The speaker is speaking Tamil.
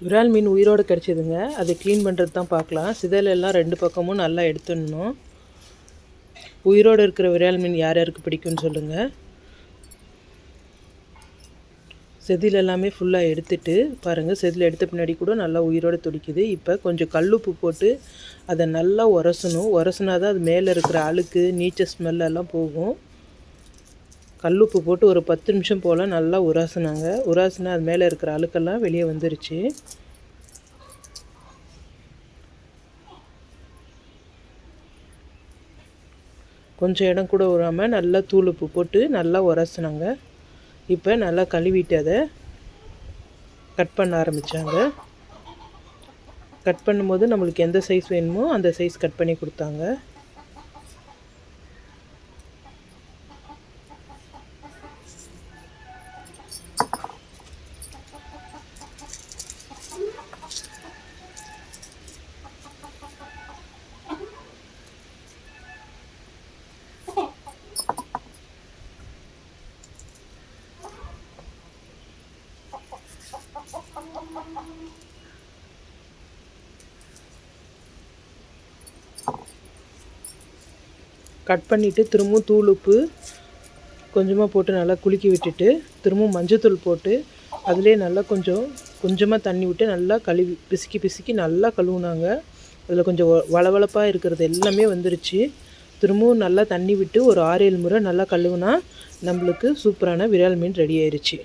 விரால் மீன் உயிரோடு கிடச்சிதுங்க. அதை க்ளீன் பண்ணுறது தான் பார்க்கலாம். சிதலெல்லாம் 2 பக்கமும் நல்லா எடுத்துடணும். உயிரோடு இருக்கிற விரால் மீன் யார் யாருக்கு பிடிக்கும்னு சொல்லுங்கள். செதில் எல்லாமே ஃபுல்லாக எடுத்துட்டு பாருங்கள், செதில் எடுத்த பின்னாடி கூட நல்லா உயிரோடு துடிக்குது. இப்போ கொஞ்சம் கல்லுப்பு போட்டு அதை நல்லா உரசணும். உரசுனா தான் அது மேலே இருக்கிற அழுக்கு நீச்ச ஸ்மெல்லாம் போகும். கல்லுப்பு போட்டு ஒரு 10 நிமிஷம் போல் நல்லா உராசினாங்க. உராசினா அது மேலே இருக்கிற அழுக்கெல்லாம் வெளியே வந்துருச்சு. கொஞ்சம் இடம் கூட விடாமல் நல்லா தூளுப்பு போட்டு நல்லா உரசினாங்க. இப்போ நல்லா கழுவிட்டு அதை கட் பண்ண ஆரம்பித்தாங்க. கட் பண்ணும்போது நம்மளுக்கு எந்த சைஸ் வேணுமோ அந்த சைஸ் கட் பண்ணி கொடுத்தாங்க. கட் பண்ணிவிட்டு திரும்பவும் தூள் உப்பு கொஞ்சமாக போட்டு நல்லா குலுக்கி விட்டுட்டு திரும்பவும் மஞ்சத்தூள் போட்டு அதிலே நல்லா கொஞ்சமாக தண்ணி விட்டு நல்லா கழுவி பிசுக்கி நல்லா கழுவுனாங்க. அதில் கொஞ்சம் வளவளப்பாக இருக்கிறது எல்லாமே வந்துருச்சு. திரும்பவும் நல்லா தண்ணி விட்டு ஒரு 6-7 முறை நல்லா கழுவுனா நம்மளுக்கு சூப்பரான விரால் மீன் ரெடி ஆயிடுச்சு.